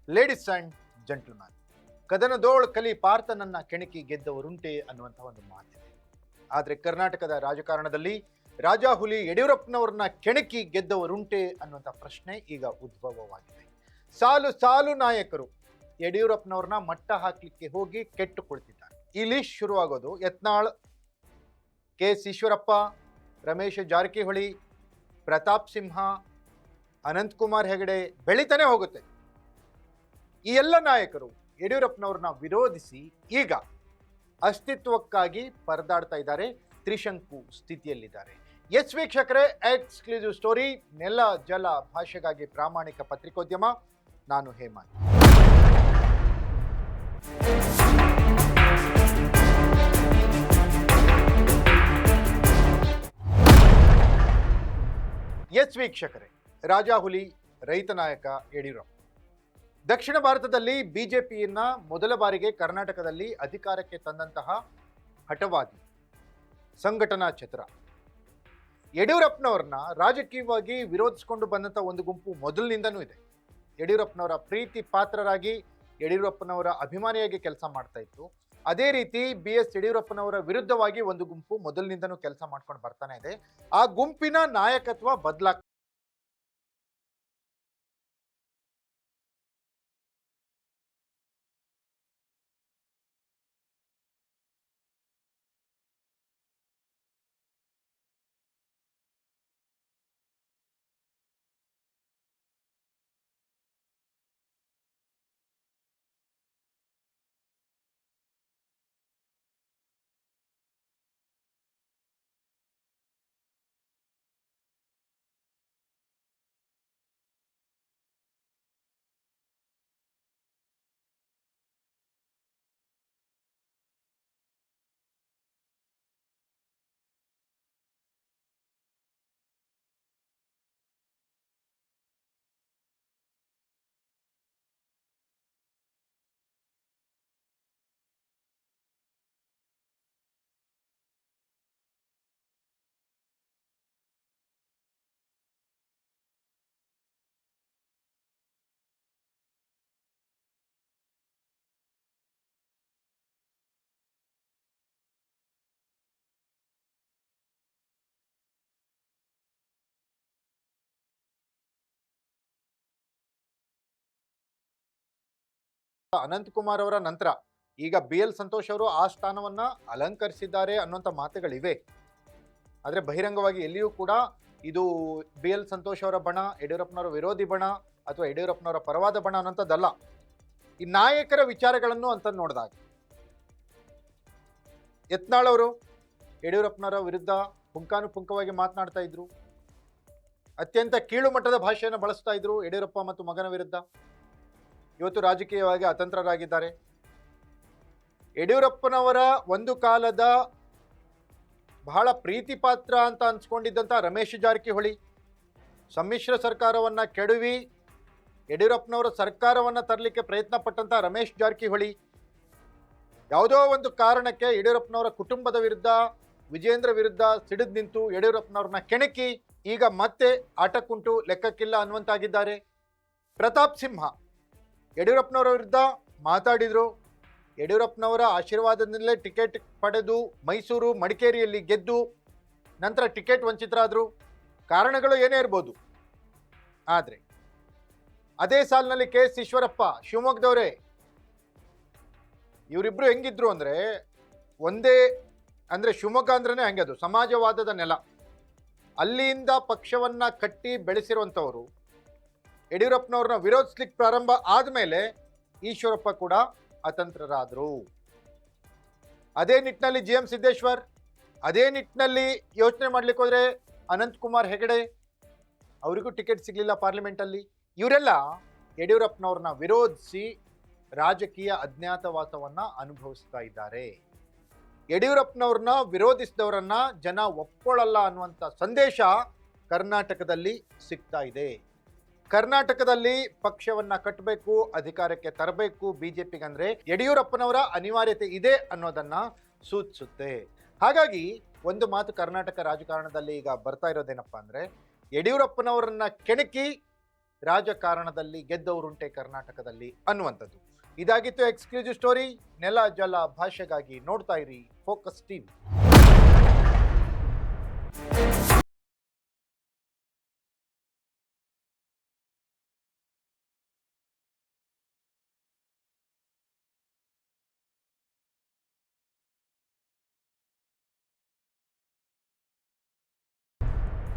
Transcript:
Ladies and gentleman, ಕದನದೋಳ್ ಕಲಿ ಪಾರ್ಥನನ್ನ ಕೆಣಕಿ ಗೆದ್ದವರುಂಟೆ ಅನ್ನುವಂಥ ಒಂದು ಮಾತಿದೆ. ಆದರೆ ಕರ್ನಾಟಕದ ರಾಜಕಾರಣದಲ್ಲಿ ರಾಜಾಹುಲಿ ಯಡಿಯೂರಪ್ಪನವ್ರನ್ನ ಕೆಣಕಿ ಗೆದ್ದವರುಂಟೆ ಅನ್ನುವಂಥ ಪ್ರಶ್ನೆ ಈಗ ಉದ್ಭವವಾಗಿದೆ. ಸಾಲು ಸಾಲು ನಾಯಕರು ಯಡಿಯೂರಪ್ಪನವ್ರನ್ನ ಮಟ್ಟ ಹಾಕಲಿಕ್ಕೆ ಹೋಗಿ ಕೆಟ್ಟು ಕುಳಿತಿದ್ದಾರೆ. ಈ ಲಿಸ್ಟ್ ಶುರುವಾಗೋದು ಯತ್ನಾಳ್, ಕೆ.ಎಸ್. ಈಶ್ವರಪ್ಪ, ರಮೇಶ್ ಜಾರಕಿಹೊಳಿ, ಪ್ರತಾಪ್ ಸಿಂಹ, ಅನಂತಕುಮಾರ್ ಹೆಗಡೆ ಬೆಳಿತಾನೆ ಹೋಗುತ್ತೆ. ಈ ಎಲ್ಲ ನಾಯಕರು ಯಡಿಯೂರಪ್ಪನವ್ರನ್ನ ವಿರೋಧಿಸಿ ಈಗ ಅಸ್ತಿತ್ವಕ್ಕಾಗಿ ಪರದಾಡ್ತಾ ಇದ್ದಾರೆ, ತ್ರಿಶಂಕು ಸ್ಥಿತಿಯಲ್ಲಿದ್ದಾರೆ. ಎಸ್ ವೀಕ್ಷಕರೇ, ಎಕ್ಸ್ಕ್ಲೂಸಿವ್ ಸ್ಟೋರಿ, ನೆಲ ಜಲ ಭಾಷೆಗಾಗಿ ಪ್ರಾಮಾಣಿಕ ಪತ್ರಿಕೋದ್ಯಮ. ನಾನು ಹೇಮಂತ್. ಎಸ್ ವೀಕ್ಷಕರೇ, ರಾಜಾಹುಲಿ ರೈತ ನಾಯಕ ಯಡಿಯೂರಪ್ಪ ದಕ್ಷಿಣ ಭಾರತದಲ್ಲಿ ಬಿಜೆಪಿಯನ್ನ ಮೊದಲ ಬಾರಿಗೆ ಕರ್ನಾಟಕದಲ್ಲಿ ಅಧಿಕಾರಕ್ಕೆ ತಂದಂತಹ ಹಠವಾದಿ, ಸಂಘಟನಾ ಚತುರ. ಯಡಿಯೂರಪ್ಪನವ್ರನ್ನ ರಾಜಕೀಯವಾಗಿ ವಿರೋಧಿಸಿಕೊಂಡು ಬಂದಂಥ ಒಂದು ಗುಂಪು ಮೊದಲಿನಿಂದನೂ ಇದೆ. ಯಡಿಯೂರಪ್ಪನವರ ಪ್ರೀತಿ ಪಾತ್ರರಾಗಿ, ಯಡಿಯೂರಪ್ಪನವರ ಅಭಿಮಾನಿಯಾಗಿ ಕೆಲಸ ಮಾಡ್ತಾ ಇತ್ತು. ಅದೇ ರೀತಿ BS ಯಡಿಯೂರಪ್ಪನವರ ವಿರುದ್ಧವಾಗಿ ಒಂದು ಗುಂಪು ಮೊದಲಿನಿಂದನೂ ಕೆಲಸ ಮಾಡ್ಕೊಂಡು ಬರ್ತಾನೆ ಇದೆ. ಆ ಗುಂಪಿನ ನಾಯಕತ್ವ ಬದಲಾಗ್ತದೆ. ಅನಂತಕುಮಾರ್ ಅವರ ನಂತರ ಈಗ BL ಸಂತೋಷ್ ಅವರು ಆ ಸ್ಥಾನವನ್ನ ಅಲಂಕರಿಸಿದ್ದಾರೆ ಅನ್ನುವಂಥ ಮಾತುಗಳಿವೆ. ಆದರೆ ಬಹಿರಂಗವಾಗಿ ಎಲ್ಲಿಯೂ ಕೂಡ ಇದು BL ಸಂತೋಷ್ ಅವರ ಬಣ, ಯಡಿಯೂರಪ್ಪನವರ ವಿರೋಧಿ ಬಣ ಅಥವಾ ಯಡಿಯೂರಪ್ಪನವರ ಪರವಾದ ಬಣ ಅನ್ನೋಂಥದ್ದಲ್ಲ. ಈ ನಾಯಕರ ವಿಚಾರಗಳನ್ನು ಅಂತ ನೋಡಿದಾಗ ಯತ್ನಾಳ್ ಅವರು ಯಡಿಯೂರಪ್ಪನವರ ವಿರುದ್ಧ ಪುಂಖಾನುಪುಂಖವಾಗಿ ಮಾತನಾಡ್ತಾ ಇದ್ರು. ಅತ್ಯಂತ ಕೀಳು ಮಟ್ಟದ ಭಾಷೆಯನ್ನು ಬಳಸ್ತಾ ಇದ್ರು ಯಡಿಯೂರಪ್ಪ ಮತ್ತು ಮಗನ ವಿರುದ್ಧ. ಇವತ್ತು ರಾಜಕೀಯವಾಗಿ ಅತಂತ್ರರಾಗಿದ್ದಾರೆ. ಯಡಿಯೂರಪ್ಪನವರ ಒಂದು ಕಾಲದ ಬಹಳ ಪ್ರೀತಿ ಪಾತ್ರ ಅಂತ ಅನ್ಸ್ಕೊಂಡಿದ್ದಂಥ ರಮೇಶ್ ಜಾರಕಿಹೊಳಿ, ಸಮ್ಮಿಶ್ರ ಸರ್ಕಾರವನ್ನು ಕೆಡವಿ ಯಡಿಯೂರಪ್ಪನವರ ಸರ್ಕಾರವನ್ನು ತರಲಿಕ್ಕೆ ಪ್ರಯತ್ನ ಪಟ್ಟಂಥ ರಮೇಶ್ ಜಾರಕಿಹೊಳಿ, ಯಾವುದೋ ಒಂದು ಕಾರಣಕ್ಕೆ ಯಡಿಯೂರಪ್ಪನವರ ಕುಟುಂಬದ ವಿರುದ್ಧ, ವಿಜೇಂದ್ರ ವಿರುದ್ಧ ಸಿಡಿದು ನಿಂತು ಯಡಿಯೂರಪ್ಪನವ್ರನ್ನ ಕೆಣಕಿ ಈಗ ಮತ್ತೆ ಆಟಕ್ಕುಂಟು ಲೆಕ್ಕಕ್ಕಿಲ್ಲ ಅನ್ನುವಂತಾಗಿದ್ದಾರೆ. ಪ್ರತಾಪ್ ಸಿಂಹ ಯಡಿಯೂರಪ್ಪನವರ ವಿರುದ್ಧ ಮಾತಾಡಿದರು. ಯಡಿಯೂರಪ್ಪನವರ ಆಶೀರ್ವಾದದಿಂದಲೇ ಟಿಕೆಟ್ ಪಡೆದು ಮೈಸೂರು, ಮಡಿಕೇರಿಯಲ್ಲಿ ಗೆದ್ದು ನಂತರ ಟಿಕೆಟ್ ವಂಚಿತರಾದರು. ಕಾರಣಗಳು ಏನೇ ಇರ್ಬೋದು. ಆದರೆ ಅದೇ ಸಾಲಿನಲ್ಲಿ ಕೆ.ಎಸ್. ಈಶ್ವರಪ್ಪ ಶಿವಮೊಗ್ಗದವರೇ, ಇವರಿಬ್ರು ಹೆಂಗಿದ್ರು ಅಂದರೆ ಒಂದೇ, ಅಂದರೆ ಶಿವಮೊಗ್ಗ ಅಂದ್ರೇ ಹಂಗೆ, ಅದು ಸಮಾಜವಾದದ ನೆಲ. ಅಲ್ಲಿಂದ ಪಕ್ಷವನ್ನು ಕಟ್ಟಿ ಬೆಳೆಸಿರುವಂಥವರು ಯಡಿಯೂರಪ್ಪನವ್ರನ್ನ ವಿರೋಧಿಸ್ಲಿಕ್ಕೆ ಪ್ರಾರಂಭ ಆದಮೇಲೆ ಈಶ್ವರಪ್ಪ ಕೂಡ ಅತಂತ್ರರಾದರು. ಅದೇ ನಿಟ್ಟಿನಲ್ಲಿ GM ಸಿದ್ದೇಶ್ವರ್, ಅದೇ ನಿಟ್ಟಿನಲ್ಲಿ ಯೋಚನೆ ಮಾಡ್ಲಿಕ್ಕೆ ಹೋದರೆ ಅನಂತಕುಮಾರ್ ಹೆಗಡೆ, ಅವರಿಗೂ ಟಿಕೆಟ್ ಸಿಗಲಿಲ್ಲ ಪಾರ್ಲಿಮೆಂಟಲ್ಲಿ. ಇವರೆಲ್ಲ ಯಡಿಯೂರಪ್ಪನವ್ರನ್ನ ವಿರೋಧಿಸಿ ರಾಜಕೀಯ ಅಜ್ಞಾತವಾಸವನ್ನು ಅನುಭವಿಸ್ತಾ ಇದ್ದಾರೆ. ಯಡಿಯೂರಪ್ಪನವ್ರನ್ನ ವಿರೋಧಿಸಿದವರನ್ನ ಜನ ಒಪ್ಕೊಳ್ಳಲ್ಲ ಅನ್ನುವಂಥ ಸಂದೇಶ ಕರ್ನಾಟಕದಲ್ಲಿ ಸಿಗ್ತಾ ಇದೆ. ಕರ್ನಾಟಕದಲ್ಲಿ ಪಕ್ಷವನ್ನ ಕಟ್ಟಬೇಕು, ಅಧಿಕಾರಕ್ಕೆ ತರಬೇಕು ಬಿಜೆಪಿಗೆ ಅಂದ್ರೆ ಯಡಿಯೂರಪ್ಪನವರ ಅನಿವಾರ್ಯತೆ ಇದೆ ಅನ್ನೋದನ್ನ ಸೂಚಿಸುತ್ತೆ. ಹಾಗಾಗಿ ಒಂದು ಮಾತು ಕರ್ನಾಟಕ ರಾಜಕಾರಣದಲ್ಲಿ ಈಗ ಬರ್ತಾ ಇರೋದೇನಪ್ಪ ಅಂದ್ರೆ, ಯಡಿಯೂರಪ್ಪನವರನ್ನ ಕೆಣಕಿ ರಾಜಕಾರಣದಲ್ಲಿ ಗೆದ್ದವರುಂಟೆ ಕರ್ನಾಟಕದಲ್ಲಿ ಅನ್ನುವಂಥದ್ದು. ಇದಾಗಿತ್ತು ಎಕ್ಸ್ಕ್ಲೂಸಿವ್ ಸ್ಟೋರಿ. ನೆಲ ಜಲ ಭಾಷೆಗಾಗಿ ನೋಡ್ತಾ ಇರಿ ಫೋಕಸ್ ಟಿವಿ.